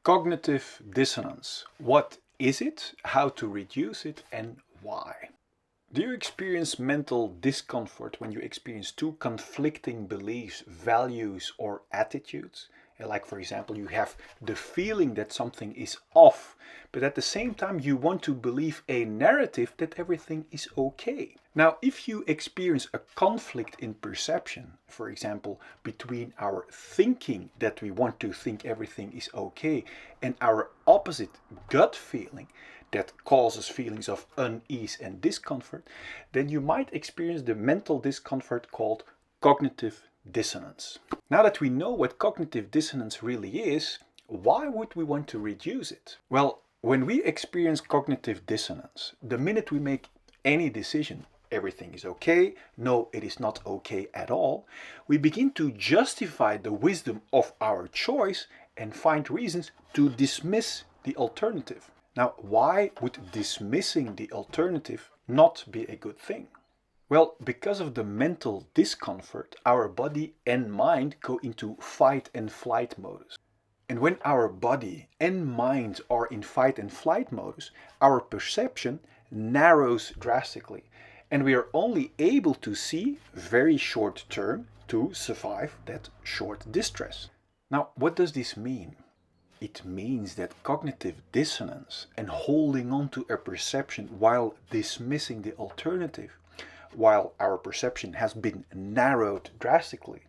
Cognitive dissonance. What is it? How to reduce it and why? Do you experience mental discomfort when you experience two conflicting beliefs, values, or attitudes? Like, for example, you have the feeling that something is off, but at the same time, you want to believe a narrative that everything is okay. Now, if you experience a conflict in perception, for example, between our thinking that we want to think everything is okay and our opposite gut feeling that causes feelings of unease and discomfort, then you might experience the mental discomfort called cognitive dissonance. Now that we know what cognitive dissonance really is, why would we want to reduce it? Well, when we experience cognitive dissonance, the minute we make any decision, everything is okay, no, it is not okay at all, we begin to justify the wisdom of our choice and find reasons to dismiss the alternative. Now, why would dismissing the alternative not be a good thing? Well, because of the mental discomfort, our body and mind go into fight and flight modus. And when our body and mind are in fight and flight modus, our perception narrows drastically. And we are only able to see very short term to survive that short distress. Now, what does this mean? It means that cognitive dissonance and holding on to a perception while dismissing the alternative, while our perception has been narrowed drastically,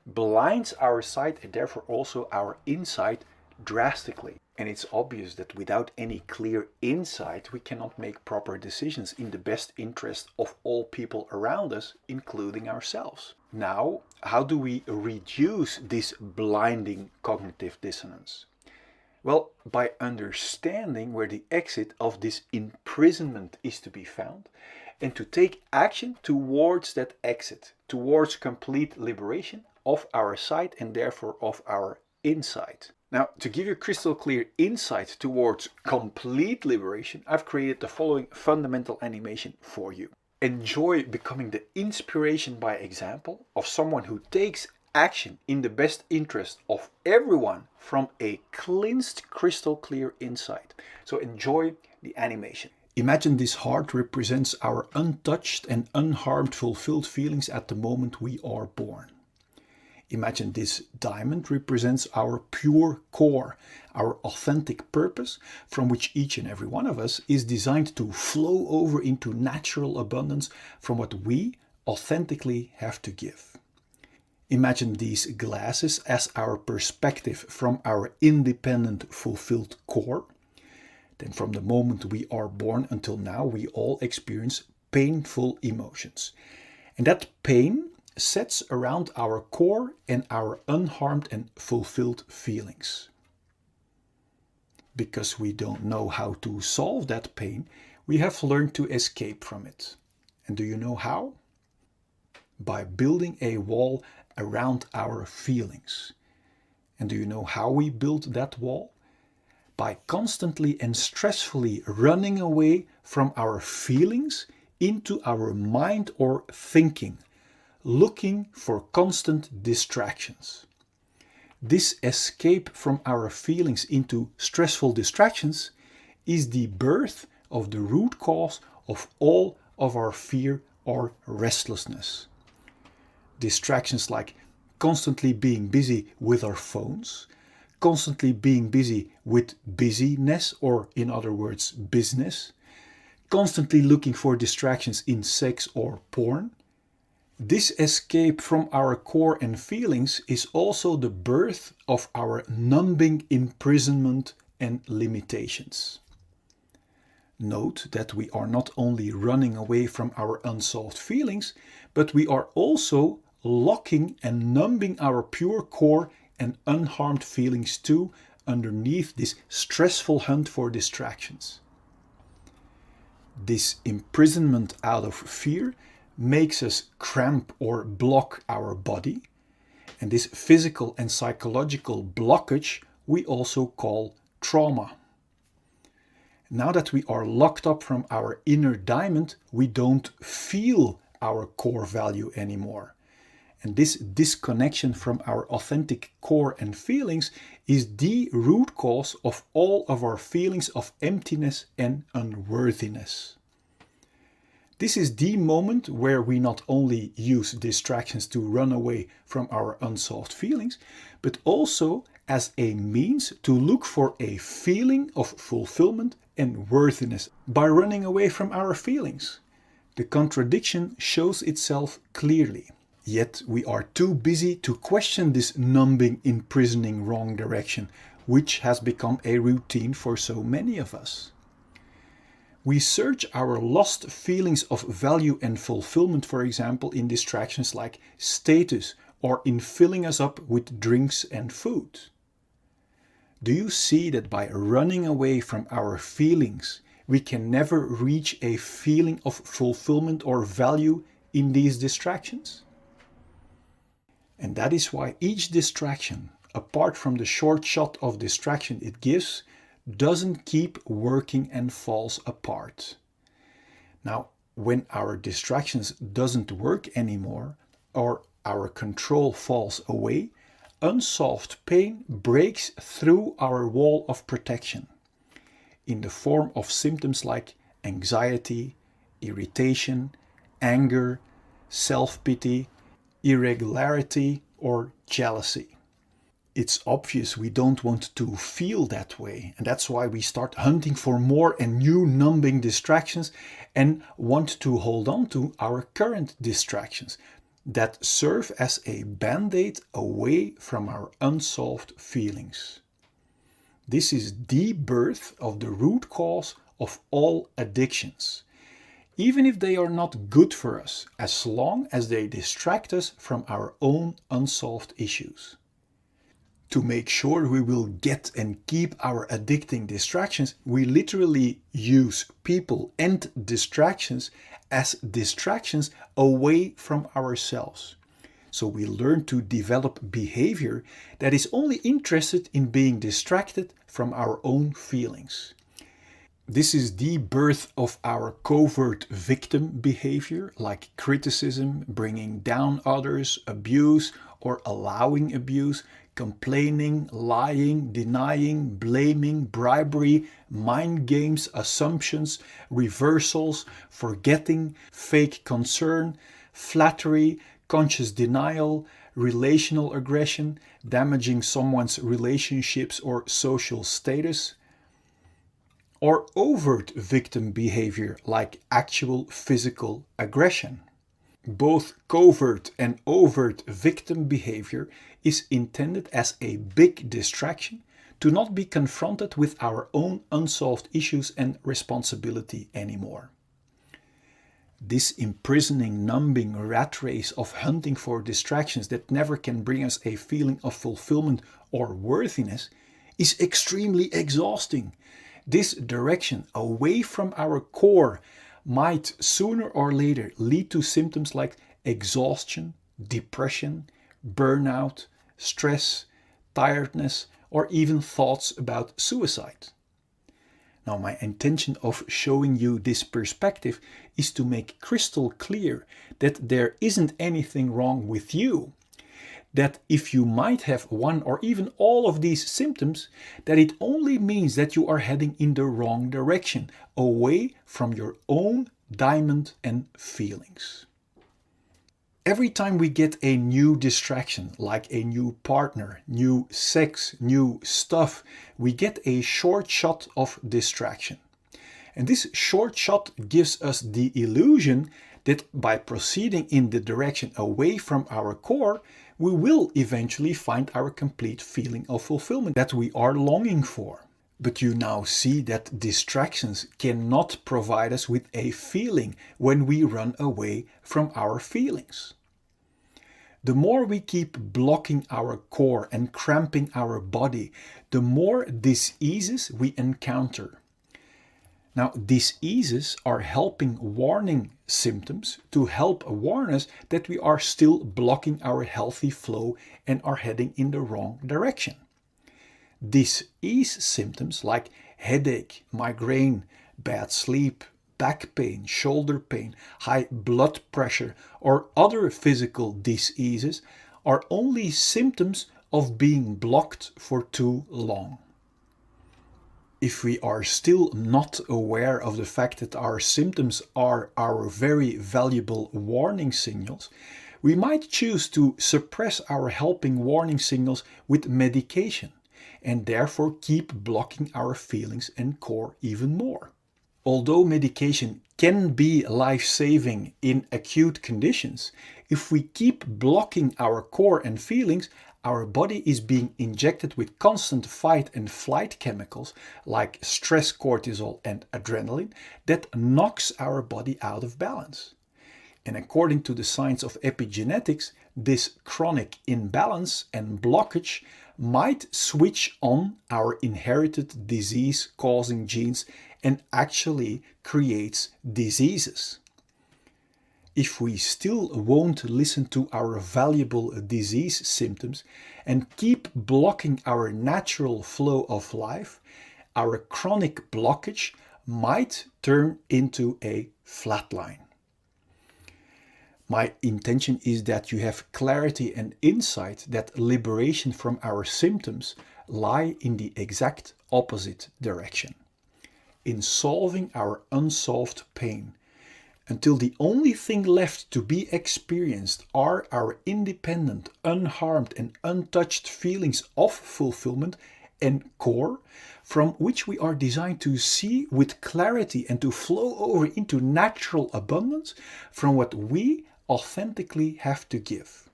blinds our sight and therefore also our insight drastically. And it's obvious that without any clear insight, we cannot make proper decisions in the best interest of all people around us, including ourselves. Now, how do we reduce this blinding cognitive dissonance? Well, by understanding where the exit of this imprisonment is to be found and to take action towards that exit, towards complete liberation of our sight and therefore of our insight. Now, to give you crystal clear insight towards complete liberation, I've created the following fundamental animation for you. Enjoy becoming the inspiration by example of someone who takes action in the best interest of everyone from a cleansed crystal clear insight. So enjoy the animation. Imagine this heart represents our untouched and unharmed fulfilled feelings at the moment we are born. Imagine this diamond represents our pure core, our authentic purpose from which each and every one of us is designed to flow over into natural abundance from what we authentically have to give. Imagine these glasses as our perspective from our independent, fulfilled core. Then from the moment we are born until now, we all experience painful emotions. And that pain sets around our core and our unharmed and fulfilled feelings. Because we don't know how to solve that pain, we have learned to escape from it. And do you know how? By building a wall around our feelings. And do you know how we build that wall? By constantly and stressfully running away from our feelings into our mind or thinking, looking for constant distractions. This escape from our feelings into stressful distractions is the birth of the root cause of all of our fear or restlessness. Distractions like constantly being busy with our phones, constantly being busy with busyness, or in other words, business, constantly looking for distractions in sex or porn. This escape from our core and feelings is also the birth of our numbing imprisonment and limitations. Note that we are not only running away from our unsolved feelings, but we are also locking and numbing our pure core and unharmed feelings too underneath this stressful hunt for distractions. This imprisonment out of fear makes us cramp or block our body, and this physical and psychological blockage we also call trauma. Now that we are locked up from our inner diamond, we don't feel our core value anymore. And this disconnection from our authentic core and feelings is the root cause of all of our feelings of emptiness and unworthiness. This is the moment where we not only use distractions to run away from our unsolved feelings, but also as a means to look for a feeling of fulfillment and worthiness by running away from our feelings. The contradiction shows itself clearly. Yet we are too busy to question this numbing, imprisoning wrong direction, which has become a routine for so many of us. We search our lost feelings of value and fulfillment, for example, in distractions like status or in filling us up with drinks and food. Do you see that by running away from our feelings, we can never reach a feeling of fulfillment or value in these distractions? And that is why each distraction, apart from the short shot of distraction it gives, doesn't keep working and falls apart. Now, when our distractions doesn't work anymore or our control falls away, unsolved pain breaks through our wall of protection in the form of symptoms like anxiety, irritation, anger, self-pity, irregularity, or jealousy. It's obvious we don't want to feel that way, and that's why we start hunting for more and new numbing distractions and want to hold on to our current distractions that serve as a band-aid away from our unsolved feelings. This is the birth of the root cause of all addictions, even if they are not good for us, as long as they distract us from our own unsolved issues. To make sure we will get and keep our addicting distractions, we literally use people and distractions as distractions away from ourselves. So we learn to develop behavior that is only interested in being distracted from our own feelings. This is the birth of our covert victim behavior, like criticism, bringing down others, abuse or allowing abuse, complaining, lying, denying, blaming, bribery, mind games, assumptions, reversals, forgetting, fake concern, flattery, conscious denial, relational aggression, damaging someone's relationships or social status, or overt victim behavior like actual physical aggression. Both covert and overt victim behavior is intended as a big distraction to not be confronted with our own unsolved issues and responsibility anymore. This imprisoning, numbing rat race of hunting for distractions that never can bring us a feeling of fulfillment or worthiness is extremely exhausting. This direction away from our core might sooner or later lead to symptoms like exhaustion, depression, burnout, stress, tiredness, or even thoughts about suicide. Now, my intention of showing you this perspective is to make crystal clear that there isn't anything wrong with you. That if you might have one or even all of these symptoms, that it only means that you are heading in the wrong direction, away from your own diamond and feelings. Every time we get a new distraction, like a new partner, new sex, new stuff, we get a short shot of distraction. And this short shot gives us the illusion that by proceeding in the direction away from our core, we will eventually find our complete feeling of fulfillment that we are longing for. But you now see that distractions cannot provide us with a feeling when we run away from our feelings. The more we keep blocking our core and cramping our body, the more diseases we encounter. Now, diseases are helping warning symptoms to help warn us that we are still blocking our healthy flow and are heading in the wrong direction. Disease symptoms like headache, migraine, bad sleep, back pain, shoulder pain, high blood pressure, or other physical diseases are only symptoms of being blocked for too long. If we are still not aware of the fact that our symptoms are our very valuable warning signals, we might choose to suppress our helping warning signals with medication and therefore keep blocking our feelings and core even more. Although medication can be life-saving in acute conditions, if we keep blocking our core and feelings, our body is being injected with constant fight and flight chemicals like stress cortisol and adrenaline that knocks our body out of balance. And according to the science of epigenetics, this chronic imbalance and blockage might switch on our inherited disease-causing genes and actually creates diseases. If we still won't listen to our valuable disease symptoms and keep blocking our natural flow of life, our chronic blockage might turn into a flatline. My intention is that you have clarity and insight that liberation from our symptoms lie in the exact opposite direction, in solving our unsolved pain, until the only thing left to be experienced are our independent, unharmed and untouched feelings of fulfillment and core, from which we are designed to see with clarity and to flow over into natural abundance from what we authentically have to give.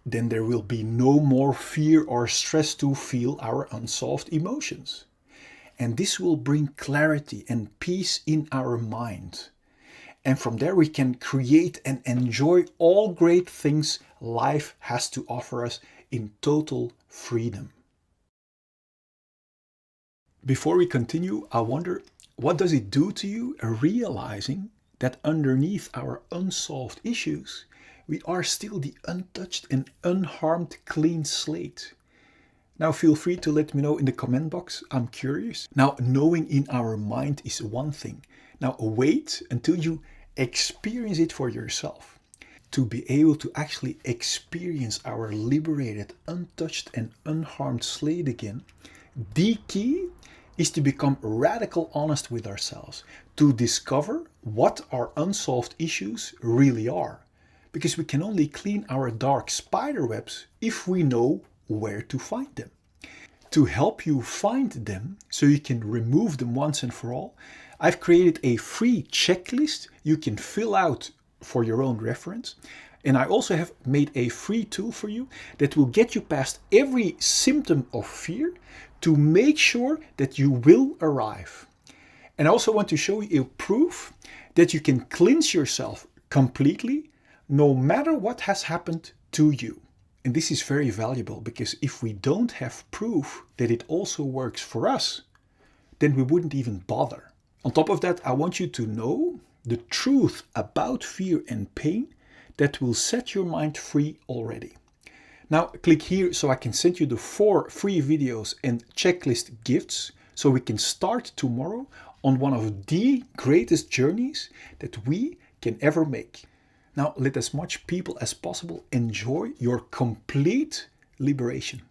Then there will be no more fear or stress to feel our unsolved emotions. And this will bring clarity and peace in our mind. And from there we can create and enjoy all great things life has to offer us in total freedom. Before we continue, I wonder, what does it do to you realizing that underneath our unsolved issues, we are still the untouched and unharmed clean slate? Now feel free to let me know in the comment box. I'm curious. Now, knowing in our mind is one thing. Now wait until you experience it for yourself. To be able to actually experience our liberated, untouched and unharmed slate again, the key is to become radical honest with ourselves, to discover what our unsolved issues really are. Because we can only clean our dark spider webs if we know where to find them. To help you find them, so you can remove them once and for all, I've created a free checklist you can fill out for your own reference. And I also have made a free tool for you that will get you past every symptom of fear to make sure that you will arrive. And I also want to show you a proof that you can cleanse yourself completely no matter what has happened to you. And this is very valuable because if we don't have proof that it also works for us, then we wouldn't even bother. On top of that, I want you to know the truth about fear and pain that will set your mind free already. Now click here so I can send you the 4 free videos and checklist gifts so we can start tomorrow on one of the greatest journeys that we can ever make. Now let as much people as possible enjoy your complete liberation.